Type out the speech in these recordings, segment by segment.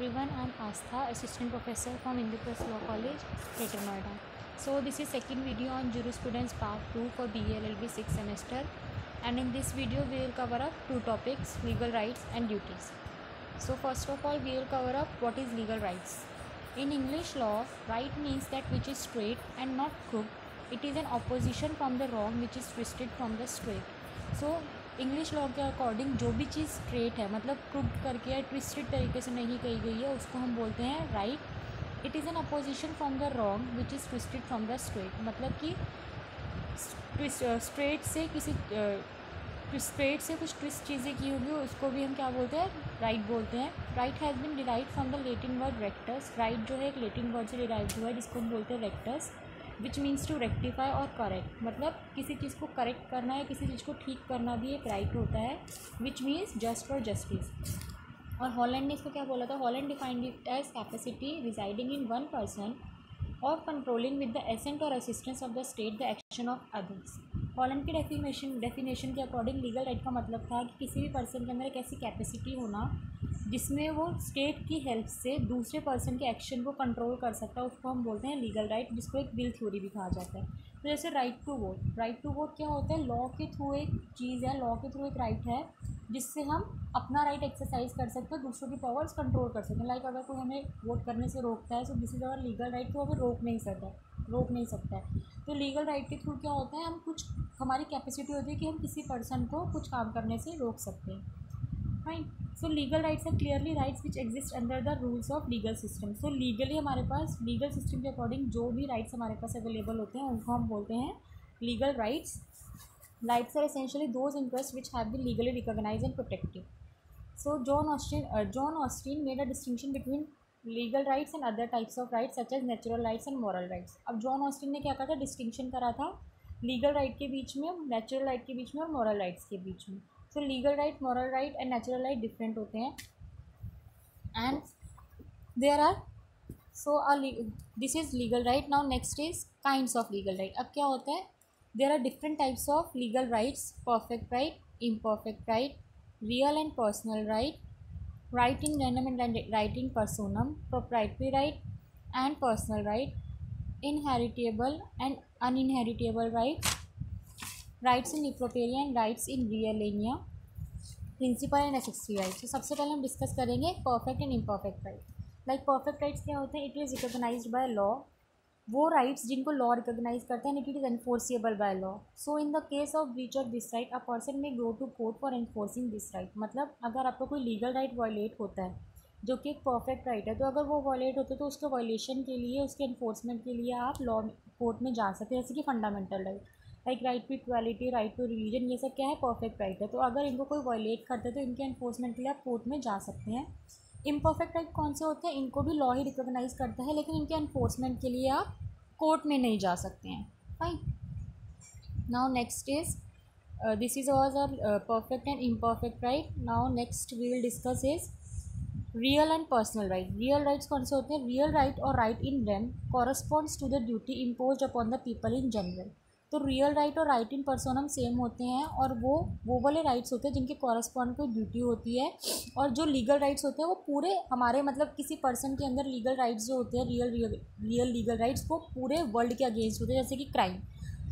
everyone, I am Astha, Assistant Professor from Indraprastha Law College, Greater Noida. So this is second video on Jurisprudence Part 2 for BA LLB 6th semester, and in this video we will cover up two topics, legal rights and duties. So first of all we will cover up what is legal rights. In English law, right means that which is straight and not crooked. It is an opposition from the wrong which is twisted from the straight. So English law के according जो भी चीज़ straight है, मतलब crude करके या twisted तरीके से नहीं कही गई है, उसको हम बोलते हैं right. It is an opposition from the wrong which is twisted from the straight. मतलब कि स्ट्रेट से कुछ ट्विस्ट चीज़ें की होगी, उसको भी हम क्या बोलते हैं, राइट बोलते हैं. Right has been derive from the Latin word rectus. Right जो है एक लेटिन वर्ड से डिराइव हुआ है जिसको हम बोलते हैं rectus, which means to rectify और करेक्ट. मतलब किसी चीज़ को करेक्ट करना है, किसी चीज़ को ठीक करना भी एक राइट होता है, which means just for justice. और हॉलैंड ने इसको क्या बोला था, Holland defined it as capacity residing in one person और कंट्रोलिंग विद द एसेंट और assistance of the state the action of others. Holland की डेफिनेशन के अकॉर्डिंग लीगल राइट का मतलब था कि किसी भी पर्सन के अंदर एक ऐसी कैपेसिटी होना जिसमें वो स्टेट की हेल्प से दूसरे पर्सन के एक्शन को कंट्रोल कर सकता है, उसको हम बोलते हैं लीगल राइट, जिसको एक विल थ्योरी भी कहा जाता है. तो जैसे right to vote. Right to vote क्या होता है, लॉ के थ्रू एक चीज़ है, लॉ के थ्रू एक राइट है जिससे हम अपना राइट एक्सरसाइज कर सकते हैं, दूसरों की पावर्स कंट्रोल कर सकते हैं. लाइक अगर कोई हमें वोट करने से रोकता है, so this is our legal right, तो हमें रोक नहीं सकता है. तो लीगल राइट के थ्रू क्या होता है, हम कुछ हमारी कैपेसिटी होती है कि हम किसी पर्सन को कुछ काम करने से रोक सकते हैं. Fine. So legal rights are clearly rights which exist under the rules of legal system. So legally हमारे पास लीगल सिस्टम के अकॉर्डिंग जो भी राइट्स हमारे पास अवेलेबल होते हैं उनको हम बोलते हैं legal rights. Rights are essentially those interest which have been legally recognised and protected. So John Austin made a distinction between legal rights and other types of rights such as natural rights and moral rights. अब John Austin ने क्या कहा था, distinction करा था legal right के बीच में, नेचुरल राइट के बीच में और मॉरल राइट्स के बीच में. तो legal right, moral right and natural right different होते हैं. And there are this is legal right. Now next is kinds of legal right. अब क्या होता है, there are different types of legal rights, perfect right, imperfect right, real and personal right, right in random and right in personam, proprietary right and personal right, inheritable and uninheritable rights, rights in property and rights in real alienation, principal and accessory right. तो सबसे पहले हम discuss करेंगे perfect and imperfect right. Like perfect rights क्या होते हैं, it is recognised by law. वो rights जिनको लॉ रिकॉग्नाइज करते हैं, it is enforceable by law. So in the case of breach of this right a person may go to court for enforcing this right. मतलब अगर आपको कोई legal right violate होता है जो कि एक परफेक्ट राइट है, तो अगर वो वायलेट होता है तो उसके वायलेशन के लिए, उसके एनफोर्समेंट के लिए आप लॉ कोर्ट में जा सकते हैं. जैसे कि fundamental right like right to equality, right to religion, ये सब क्या है, परफेक्ट राइट है. तो अगर इनको कोई वायलेट करते हैं तो इनके एनफोर्समेंट के लिए आप कोर्ट में जा सकते हैं. इम्परफेक्ट राइट कौन से होते हैं, इनको भी लॉ ही रिकॉग्नाइज करता है लेकिन इनके एनफोर्समेंट के लिए आप कोर्ट में नहीं जा सकते हैं. Fine. Now next is this is was are perfect and imperfect right. Now next we will discuss is real and personal right. Real rights कौन से होते हैं, रियल राइट और right in rem corresponds to the duty imposed upon the people in general. तो real right और right in personam same होते हैं और वो वाले राइट्स होते हैं जिनके कॉरस्पॉन्ड कोई ड्यूटी होती है. और जो लीगल राइट्स होते हैं वो पूरे हमारे, मतलब किसी पर्सन के अंदर लीगल राइट्स जो होते हैं, रियल लीगल राइट्स, वो पूरे वर्ल्ड के अगेंस्ट होते हैं. जैसे कि क्राइम.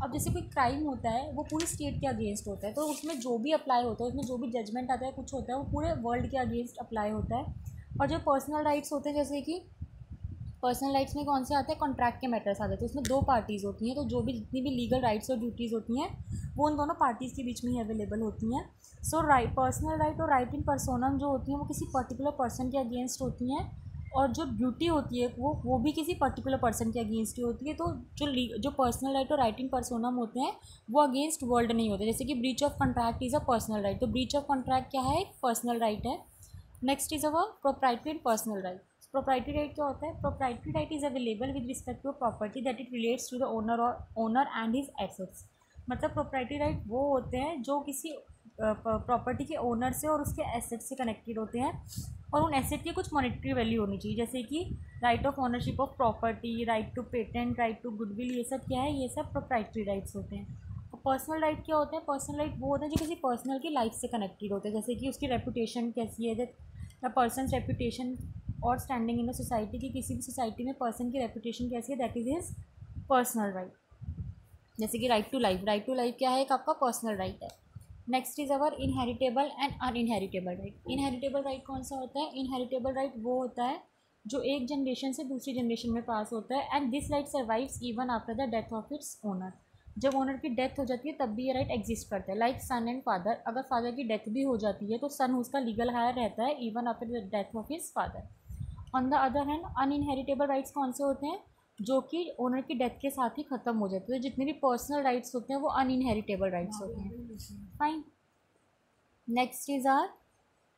अब जैसे कोई क्राइम होता है वो पूरी स्टेट के अगेंस्ट होता है, तो उसमें जो भी अप्लाई होता है, उसमें जो भी जजमेंट आता है, कुछ होता है, वो पूरे वर्ल्ड के अगेंस्ट अप्लाई होता है. और जो पर्सनल राइट्स होते हैं, जैसे कि पर्सनल राइट्स में कौन से आते हैं, कॉन्ट्रैक्ट के मैटर्स आते हैं. तो उसमें दो पार्टीज़ होती हैं, तो जो भी जितनी भी लीगल राइट्स और ड्यूटीज़ होती हैं वो उन दोनों पार्टीज़ के बीच में ही अवेलेबल होती हैं. सो पर्सनल राइट और राइट इन पर्सोनम जो होती हैं वो किसी पर्टिकुलर पर्सन के अगेंस्ट होती हैं, और जो ड्यूटी होती है वो भी किसी पर्टिकुलर पर्सन के अगेंस्ट ही होती है. तो जो पर्सनल राइट और राइट इन पर्सोनम होते हैं वो अगेंस्ट वर्ल्ड नहीं होते. जैसे कि breach of contract is a personal right, तो ब्रीच ऑफ कॉन्ट्रैक्ट क्या है, एक पर्सनल राइट है. Next is our proprietary and personal right. Proprietary right क्या होता है, proprietary right is available with respect to property that it relates to the owner and his assets. मतलब proprietary right वो होते हैं जो किसी प्रॉपर्टी के ओनर से और उसके एसेट से कनेक्टेड होते हैं, और उन एसेट की कुछ मॉनेटरी वैल्यू होनी चाहिए. जैसे कि right of ownership of property, right to patent, right to goodwill, ये सब क्या है, ये सब प्रोप्राइटरी राइट्स होते हैं. और पर्सनल राइट क्या होते हैं, पर्सनल राइट वो होते हैं जो किसी पर्सनल की लाइफ से कनेक्टेड होते हैं. जैसे कि उसकी रेपुटेशन कैसी है, द पर्सनस रेपुटेशन और स्टैंडिंग इन द सोसाइटी की किसी भी सोसाइटी में पर्सन की रेपुटेशन कैसी है, that is his personal right. जैसे कि right to life, right to life क्या है, एक आपका पर्सनल राइट है। Next is our inheritable and uninheritable right. Inheritable right कौन सा होता है, इनहेरिटेबल राइट वो होता है जो एक जनरेशन से दूसरी जनरेशन में पास होता है, and this right survives even after the death of its owner. जब ओनर की डेथ हो जाती है तब भी ये राइट एग्जिस्ट करता है। लाइक सन एंड फादर, अगर फादर की डेथ भी हो जाती है तो सन उसका लीगल हायर रहता है even after the death of his father. On the other hand uninheritable rights कौन से होते हैं, जो कि ओनर की डेथ के साथ ही ख़त्म हो जाते हैं। तो जितने भी पर्सनल राइट्स होते हैं वो अनइनहेरिटेबल राइट्स होते हैं। Fine. Next is our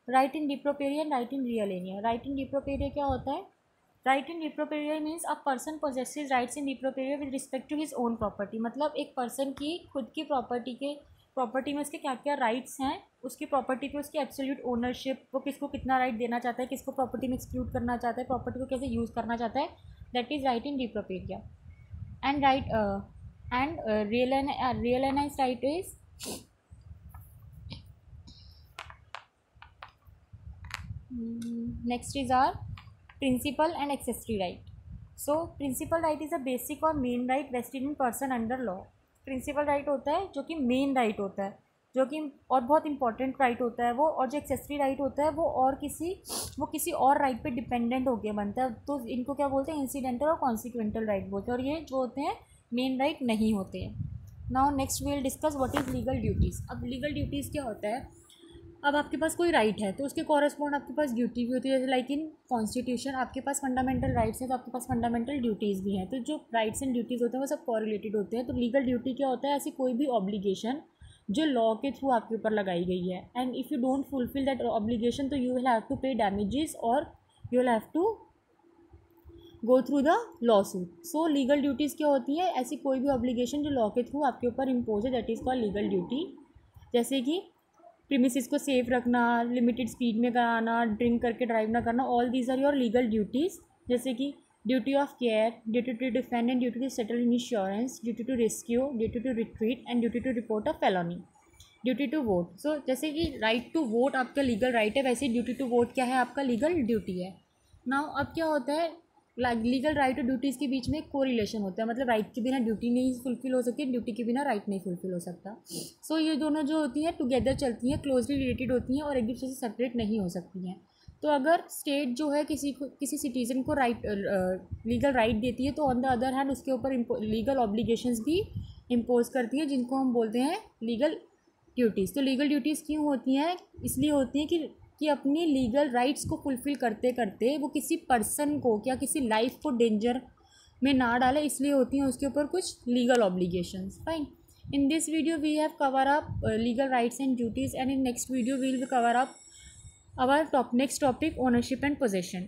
right in डिप्रोपेरिया एंड राइट इन रियल एरिया। राइट इन डिप्रोपेरिया क्या होता है, राइट इन डिप्रोपेरिया means a person possesses rights in डिप्रोपेरिया with respect to his own property. मतलब एक पर्सन की खुद की प्रॉपर्टी में उसके क्या क्या राइट्स हैं, उसकी प्रॉपर्टी पे उसकी एब्सोल्यूट ओनरशिप, वो किसको कितना राइट देना चाहता है, किसको प्रॉपर्टी में एक्सक्लूड करना चाहता है, प्रॉपर्टी को कैसे यूज़ करना चाहता है, दैट इज़ राइट इन डिप्रोपेरिया। And right and realise right is next is our principal and accessory right. So principal right is a basic और main right vested in person under law. principal right होता है जो कि main right होता है, जो कि और बहुत इंपॉर्टेंट राइट होता है वो, और जो एक्सेसरी राइट होता है वो किसी और राइट पे डिपेंडेंट होकर बनता है। तो इनको क्या बोलते हैं, इंसिडेंटल और कॉन्सिक्वेंटल राइट बोलते हैं, और ये जो होते हैं मेन राइट नहीं होते हैं। Now next we will discuss what is legal duties. अब लीगल ड्यूटीज़ क्या होता है, अब आपके पास कोई राइट है तो उसके कॉरेस्पॉन्ड आपके पास ड्यूटी भी होती है। जैसे लाइक इन कॉन्स्टिट्यूशन आपके पास फंडामेंटल राइट्स हैं तो आपके पास फंडामेंटल ड्यूटीज़ भी हैं। तो जो राइट्स एंड ड्यूटीज़ होते हैं वो सब कॉरिलेटेड होते हैं। तो लीगल ड्यूटी क्या होता है, ऐसी कोई भी ऑब्लिगेशन जो लॉ के थ्रू आपके ऊपर लगाई गई है, and if you don't fulfil that obligation तो you will have to pay damages और you will have to go through the lawsuit. So legal duties क्या होती है, ऐसी कोई भी ऑब्लिगेशन जो लॉ के थ्रू आपके ऊपर इम्पोज है, that is called legal duty. जैसे कि प्रीमिसेस को सेफ रखना, लिमिटेड स्पीड में कराना, ड्रिंक करके ड्राइव ना करना, all these are your legal duties. जैसे कि duty of care, duty to defend and duty to settle insurance, duty to rescue, duty to retreat and duty to report a felony, duty to vote. So जैसे कि right to vote आपका legal right है, वैसे duty to vote क्या है, आपका legal duty है। Now अब क्या होता है, लीगल राइट और ड्यूटीज़ के बीच में एक कोरिलेशन होता है, मतलब राइट के बिना ड्यूटी नहीं फुलफिल हो सकती, ड्यूटी के बिना राइट नहीं फुलफिल हो सकता। सो ये दोनों जो होती हैं टुगेदर चलती हैं, क्लोजली रिलेटेड होती हैं और एक दूसरे से सेपरेट नहीं हो सकती हैं। तो अगर स्टेट जो है किसी सिटीज़न को लीगल राइट देती है तो ऑन द अदर हैंड उसके ऊपर लीगल ऑब्लिगेशंस भी इम्पोज करती है, जिनको हम बोलते हैं लीगल ड्यूटीज़। तो लीगल ड्यूटीज़ क्यों होती हैं, इसलिए होती हैं कि अपनी लीगल राइट्स को फुलफ़िल करते करते वो किसी पर्सन को या किसी लाइफ को डेंजर में ना डाले, इसलिए होती हैं उसके ऊपर कुछ legal obligations. Fine. In this video we have cover up legal rights and duties, and in next video we will cover up our next topic, ownership and possession.